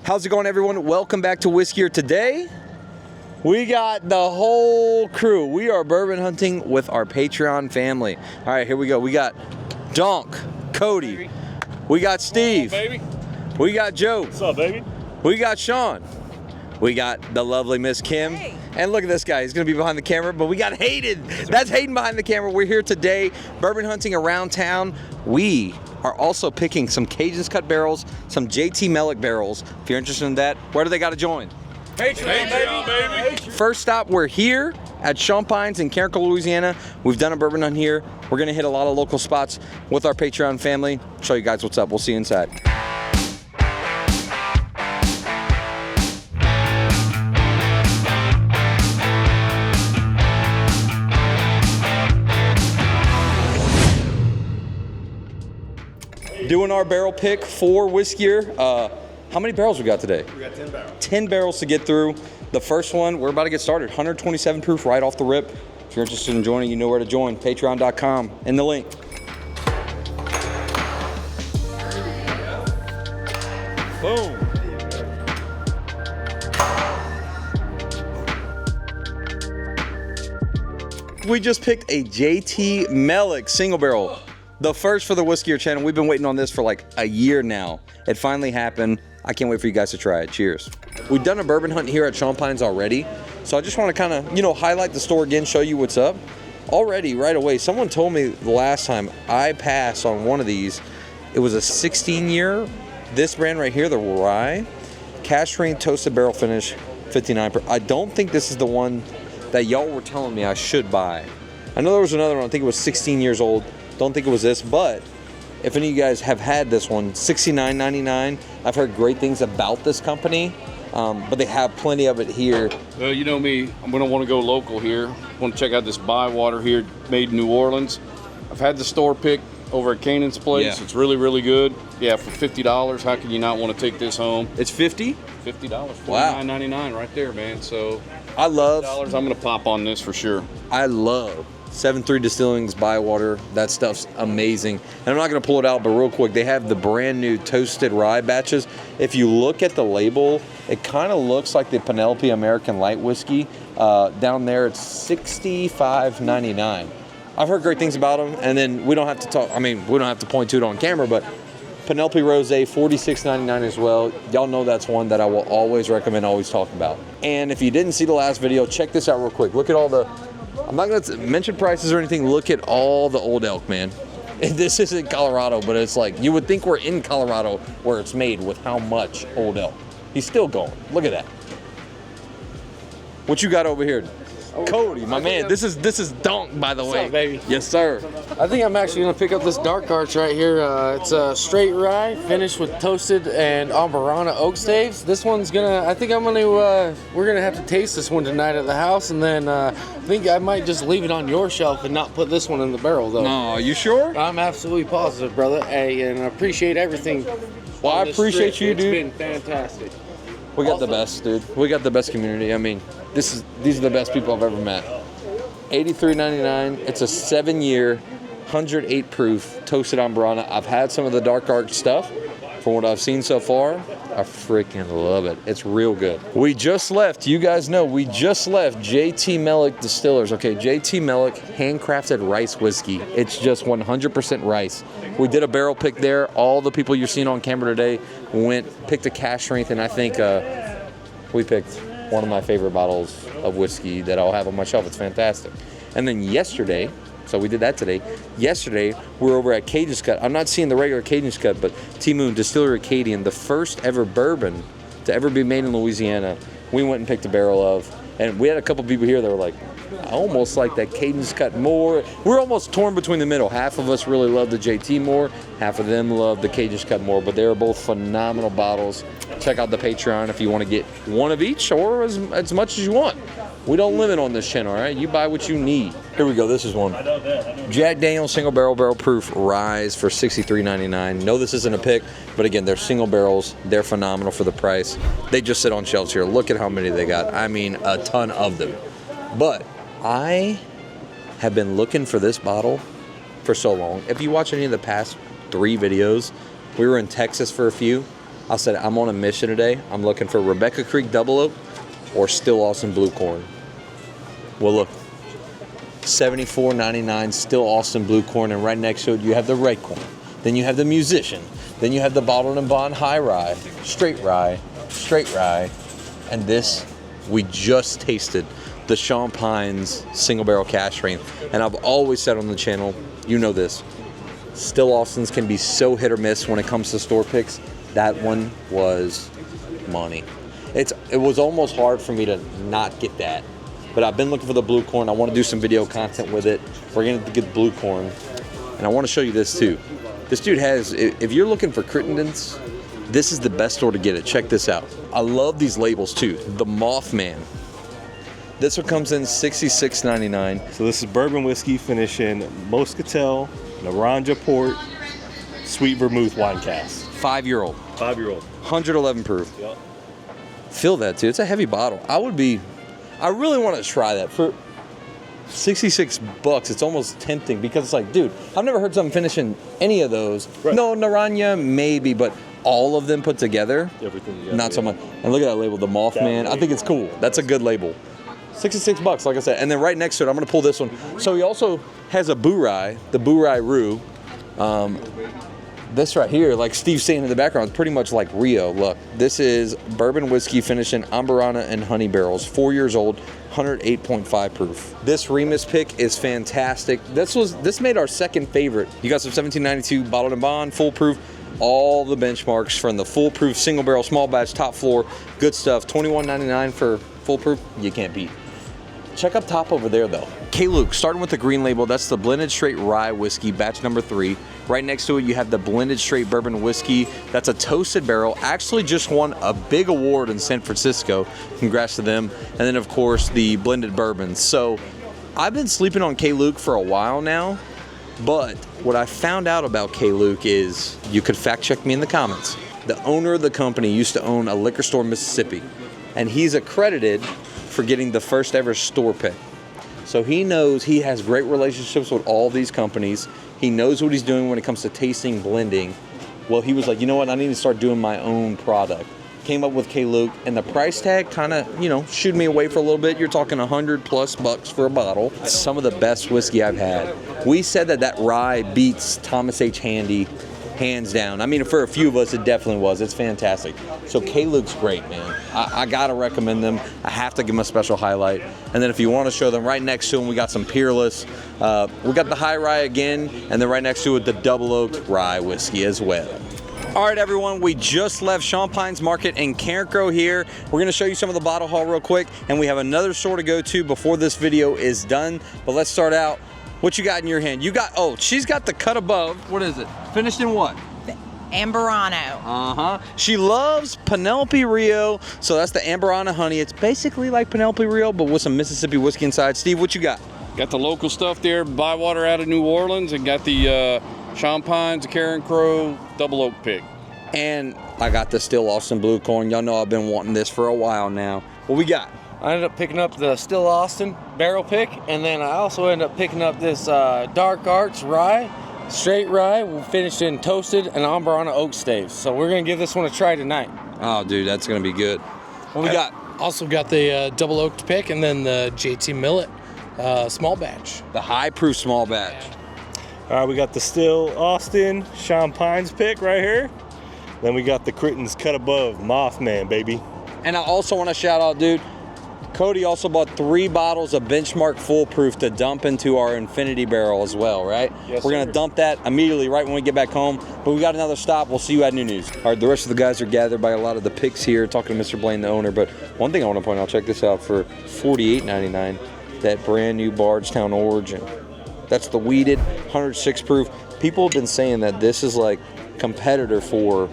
How's it going, everyone? Welcome back to Whiskey Here. Today, we got the whole crew. We are bourbon hunting with our Patreon family. All right, here we go. We got Donk, Cody. We got Steve. Baby. We got Joe. What's up, baby? We got Sean. We got the lovely Miss Kim. Hey. And look at this guy. He's going to be behind the camera, but we got Hayden. That's Hayden behind the camera. We're here today, bourbon hunting around town. We are also picking some Cajun's cut barrels, some JT Mellick barrels. If you're interested in that, where do they got to join? Patreon, baby. First stop, we're here at Champagnes in Carrico, Louisiana. We've done a bourbon hunt here. We're going to hit a lot of local spots with our Patreon family. Show you guys what's up. We'll see you inside. Doing our barrel pick for Whiskey Here. How many barrels we got today? We got 10 barrels. 10 barrels to get through. The first one, we're about to get started. 127 proof right off the rip. If you're interested in joining, you know where to join. Patreon.com in the link. Boom. We just picked a JT Mellick single barrel. The first for the Whiskey Here channel. We've been waiting on this for like a year now. It finally happened. I can't wait for you guys to try it. Cheers. We've done a bourbon hunt here at Champagnes already. So I just want to kind of, highlight the store again, show you what's up. Already, right away, someone told me the last time I passed on one of these, it was a 16-year. This brand right here, the Rye, cash rain toasted barrel finish, 59. I don't think this is the one that y'all were telling me I should buy. I know there was another one. I think it was 16 years old. Don't think it was this, but if any of you guys have had this one, $69.99. I've heard great things about this company, but they have plenty of it here. Well, you know me, I'm going to want to go local here. I want to check out this Bywater here, made in New Orleans. I've had the store pick over at Canaan's place. Yeah. It's really, really good. Yeah, for $50, how can you not want to take this home? It's 50? $50, Wow. $49.99 right there, man. So I love, $50, I'm going to pop on this for sure. I love 7.3 Distilling's Bywater. That stuff's amazing. And I'm not going to pull it out, but real quick, they have the brand new toasted rye batches. If you look at the label, it kind of looks like the Penelope American Light Whiskey. Down there, it's $65.99. I've heard great things about them, and then we don't have to talk. I mean, we don't have to point to it on camera, but Penelope Rosé, $46.99 as well. Y'all know that's one that I will always recommend, always talk about. And if you didn't see the last video, check this out real quick. Look at all the, I'm not going to mention prices or anything. Look at all the Old Elk, man. This isn't Colorado, but it's like, you would think we're in Colorado where it's made with how much Old Elk. He's still going. Look at that. What you got over here? Cody, my man. This is Donk, by the way. What's up, baby? Yes, sir. I think I'm actually gonna pick up this dark arch right here. It's a straight rye finished with toasted and Ambarana oak staves. This one's we're gonna have to taste this one tonight at the house, and then I think I might just leave it on your shelf and not put this one in the barrel though. No, are you sure? I'm absolutely positive, brother. Hey, and I appreciate everything. Well, I appreciate you, dude. It's been fantastic. We got the best, dude. We got the best community. I mean, these are the best people I've ever met. $83.99. It's a 7-year, 108 proof toasted Ambarana. I've had some of the dark arch stuff. From what I've seen so far, I freaking love it. It's real good. We just left. You guys know we just left JT Mellick Distillers. Okay, JT Mellick handcrafted rice whiskey. It's just 100% rice. We did a barrel pick there. All the people you're seeing on camera today picked a cash strength, and I think we picked one of my favorite bottles of whiskey that I'll have on my shelf. It's fantastic. And then yesterday, so we did that today. Yesterday, we were over at Cajun's Cut. I'm not seeing the regular Cajun's Cut, but T-Moon Distillery Acadian, the first ever bourbon to ever be made in Louisiana, we went and picked a barrel of. And we had a couple people here that were like, I almost like that Cajun's Cut more. We're almost torn between the middle. Half of us really love the JT more. Half of them love the Cajun's Cut more. But they are both phenomenal bottles. Check out the Patreon if you want to get one of each or as much as you want. We don't limit on this channel, all right? You buy what you need. Here we go. This is one. Jack Daniel's single barrel proof Rise for $63.99. No, this isn't a pick, but again, they're single barrels. They're phenomenal for the price. They just sit on shelves here. Look at how many they got. I mean, a ton of them. But I have been looking for this bottle for so long. If you watch any of the past 3 videos, we were in Texas for a few. I said, I'm on a mission today. I'm looking for Rebecca Creek Double Oak or Still Austin Blue Corn. Well, look, $74.99 Still Austin Blue Corn, and right next to it you have the red corn. Then you have the Musician. Then you have the Bottled and Bond High Rye, Straight Rye, and this we just tasted, the Sean Pines Single Barrel Cask Strength. And I've always said on the channel, you know this, Still Austins can be so hit or miss when it comes to store picks. That one was money. It was almost hard for me to not get that. But I've been looking for the blue corn. I want to do some video content with it. We're going to get blue corn. And I want to show you this too. This dude has, if you're looking for Crittendens, this is the best store to get it. Check this out. I love these labels too. The Mothman. This one comes in $66.99. So this is bourbon whiskey finishing Moscatel, Naranja Port, Sweet Vermouth wine cask. 5-year-old. 5-year-old. 111 proof. Yep. Feel that too. It's a heavy bottle. I really want to try that for $66. It's almost tempting because it's like, dude, I've never heard something finishing any of those. Right. No, Naranja maybe, but all of them put together, everything together, not so much. And look at that label, the Mothman. I think it's cool. That's a good label. $66, like I said. And then right next to it, I'm going to pull this one. So he also has a Boo Rye, the Boo Rye Rue. This right here, like Steve's saying in the background, is pretty much like Rio. Look, this is bourbon whiskey finishing Amburana and honey barrels, 4 years old, 108.5 proof. This Remus pick is fantastic. This made our second favorite. You got some 1792 Bottled and Bond, full proof, all the benchmarks from the full proof single barrel, small batch, top floor, good stuff. $21.99 for full proof, you can't beat. Check up top over there though. K. Luke, starting with the green label, that's the blended straight rye whiskey, batch number 3. Right next to it, you have the blended straight bourbon whiskey. That's a toasted barrel. Actually just won a big award in San Francisco. Congrats to them. And then of course, the blended bourbon. So I've been sleeping on K. Luke for a while now, but what I found out about K. Luke is, you could fact check me in the comments. The owner of the company used to own a liquor store in Mississippi, and he's accredited for getting the first ever store pick. So he knows, he has great relationships with all these companies. He knows what he's doing when it comes to tasting, blending. Well, he was like, you know what, I need to start doing my own product. Came up with K. Luke, and the price tag kind of, shooed me away for a little bit. You're talking $100+ for a bottle. It's some of the best whiskey I've had. We said that rye beats Thomas H. Handy, hands down. I mean, for a few of us, it definitely was. It's fantastic. So K. Luke's great, man. I gotta recommend them. I have to give them a special highlight. And then if you want to show them, right next to them, we got some Peerless. We got the High Rye again, and then right next to it, the Double Oaked Rye whiskey as well. All right, everyone, we just left Sean Pines Market in Carencro here. We're gonna show you some of the bottle haul real quick, and we have another store to go to before this video is done. But let's start out. What you got in your hand? You got, oh, she's got the cut above. What is it? Finished in what? Amburano. She loves Penelope Rio, so that's the Amburana honey. It's basically like Penelope Rio, but with some Mississippi whiskey inside. Steve, what you got? Got the local stuff there, Bywater out of New Orleans, and got the Sean Pines, the Carencro Double Oak pick. And I got the Still Austin Blue Corn. Y'all know I've been wanting this for a while now. What we got? I ended up picking up the Still Austin barrel pick, and then I also ended up picking up this Dark Arts rye, straight rye, finished in toasted and Amburana oak staves. So we're gonna give this one a try tonight. Oh, dude, that's gonna be good. What we got? Also got the double oaked pick, and then the JT Millet small batch. The high proof small batch. All right, we got the Still Austin Sean Pines pick right here. Then we got the Crittens Cut Above Mothman, baby. And I also want to shout out, dude, Cody also bought 3 bottles of Benchmark Full Proof to dump into our Infinity Barrel as well, right? Yes, We're going to dump that immediately right when we get back home. But we got another stop. We'll see you at New News. All right, the rest of the guys are gathered by a lot of the picks here, talking to Mr. Blaine, the owner. But one thing I want to point out, check this out, for $48.99, that brand new Bardstown Origin. That's the weeded 106 proof. People have been saying that this is like competitor for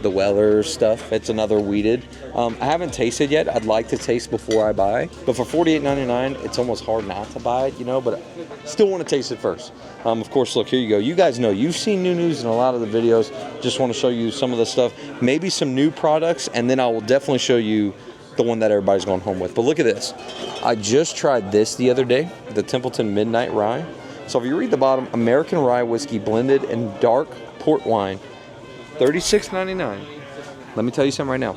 the Weller stuff. It's another weeded. I haven't tasted yet. I'd like to taste before I buy. But for $48.99, it's almost hard not to buy it, but I still want to taste it first. Of course, look, here you go. You guys know, you've seen New News in a lot of the videos. Just want to show you some of the stuff. Maybe some new products, and then I will definitely show you the one that everybody's going home with. But look at this. I just tried this the other day, the Templeton Midnight Rye. So if you read the bottom, American Rye Whiskey blended in dark port wine, $36.99. let me tell you something right now.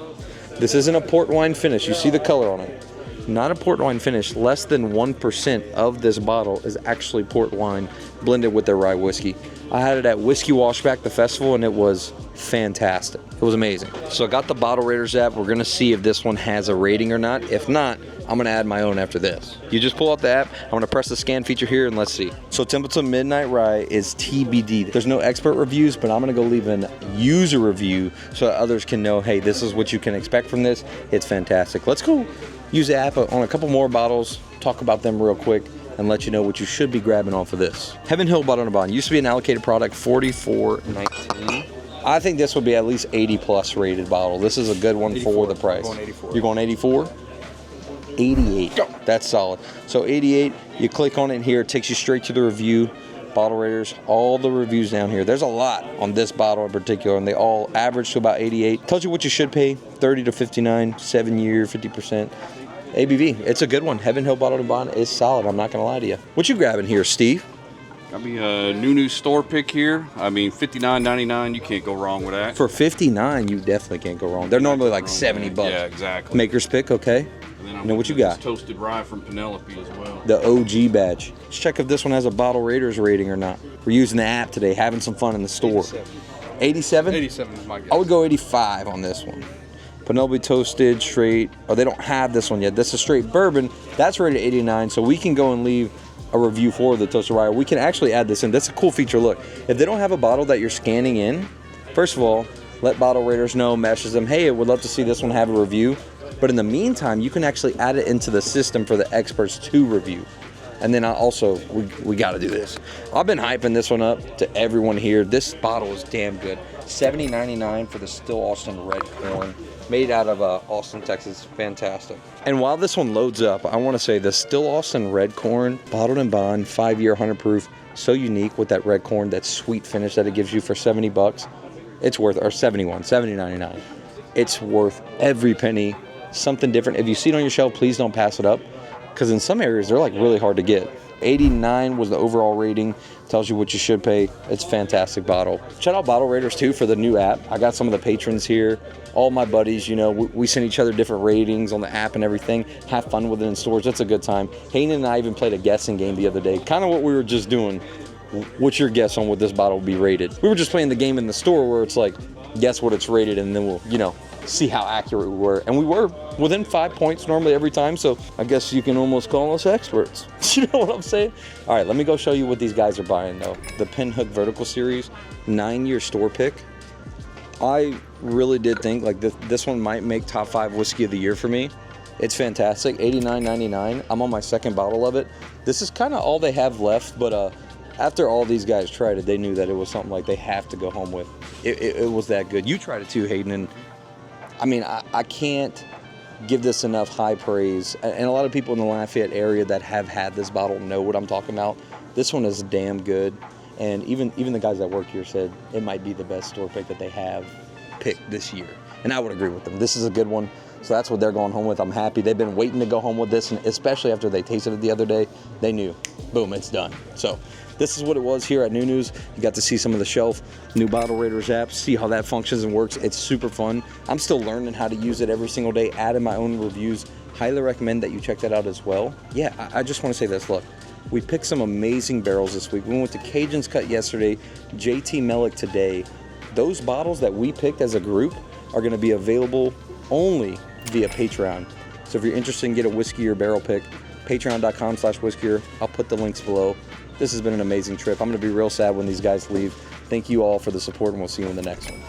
This isn't a port wine finish. You see the color on it. Not a port wine finish. Less than 1% of this bottle is actually port wine blended with their rye whiskey. I had it at Whiskey Washback, the festival, and it was fantastic. It was amazing. So I got the Bottle Raiders app. We're gonna see if this one has a rating or not. If not, I'm gonna add my own after this. You just pull out the app. I'm gonna press the scan feature here and let's see. So Templeton Midnight Rye is TBD. There's no expert reviews, but I'm gonna go leave a user review so that others can know, hey, this is what you can expect from this. It's fantastic. Let's go use the app on a couple more bottles, talk about them real quick, and let you know what you should be grabbing off of this. Heaven Hill Bottle and Bond used to be an allocated product, $44.19. I think this would be at least 80 plus rated bottle. This is a good one 84. For the price. I'm going 84. You're going 84? 88. Go. That's solid. So 88, you click on it here, it takes you straight to the review. Bottle Raiders, all the reviews down here. There's a lot on this bottle in particular, and they all average to about 88. Tells you what you should pay, 30 to 59, 7 year, 50%. ABV, it's a good one. Heaven Hill Bottle and Bond is solid. I'm not gonna lie to you. What you grabbing here, Steve? Got me a new store pick here. I mean, $59.99. You can't go wrong with that. For $59, you definitely can't go wrong. They're normally like 70 bucks. Yeah, exactly. Maker's Pick, okay. And then You know what you got? Toasted rye from Penelope as well. The OG badge. Let's check if this one has a Bottle Raiders rating or not. We're using the app today, having some fun in the store. 87? 87 is my guess. I would go 85 on this one. Penelope Toasted Straight. Oh, they don't have this one yet. This is straight bourbon. That's rated 89, so we can go and leave a review for the Toasted Rye. We can actually add this in. That's a cool feature. Look, if they don't have a bottle that you're scanning in, first of all, let Bottle Raiders know, message them, hey, I would love to see this one have a review. But in the meantime, you can actually add it into the system for the experts to review. And then we got to do this. I've been hyping this one up to everyone here. This bottle is damn good. $70.99 for the Still Austin Red Corn, made out of Austin, Texas. Fantastic. And while this one loads up, I want to say the Still Austin Red Corn, bottled and bond, 5-year, 100 proof, so unique with that red corn, that sweet finish that it gives you for 70 bucks. It's worth, or 71, $70.99. It's worth every penny. Something different. If you see it on your shelf, please don't pass it up, because in some areas they're like really hard to get. 89 was the overall rating. Tells you what you should pay. It's a fantastic bottle. Shout out Bottle Raiders too for the new app. I got some of the patrons here. All my buddies, you know, we send each other different ratings on the app and everything. Have fun with it in stores. It's a good time. Hayden and I even played a guessing game the other day. Kind of what we were just doing. What's your guess on what this bottle will be rated? We were just playing the game in the store where it's like, guess what it's rated, and then we'll, you know, see how accurate we were. And we were within 5 points normally every time, so I guess you can almost call us experts. You know what I'm saying? All right, let me go show you what these guys are buying though. The Pinhook Vertical Series, 9-year store pick. I really did think like this one might make top 5 whiskey of the year for me. It's fantastic, $89.99. I'm on my second bottle of it. This is kind of all they have left, but after all these guys tried it, they knew that it was something like they have to go home with. It was that good. You tried it too, Hayden, and I mean, I can't give this enough high praise. And a lot of people in the Lafayette area that have had this bottle know what I'm talking about. This one is damn good. And even the guys that work here said it might be the best store pick that they have picked this year. And I would agree with them. This is a good one. So that's what they're going home with. I'm happy. They've been waiting to go home with this, and especially after they tasted it the other day, they knew, boom, it's done. So this is what it was here at New News. You got to see some of the shelf, new Bottle Raiders app, see how that functions and works. It's super fun. I'm still learning how to use it every single day, adding my own reviews. Highly recommend that you check that out as well. Yeah, I just want to say this. Look, we picked some amazing barrels this week. We went to Cajun's Cut yesterday, JT Mellick today. Those bottles that we picked as a group are going to be available only via Patreon. So if you're interested in get a whiskey or barrel pick, patreon.com/whiskier. I'll put the links below. This has been an amazing trip. I'm going to be real sad when these guys leave. Thank you all for the support, and we'll see you in the next one.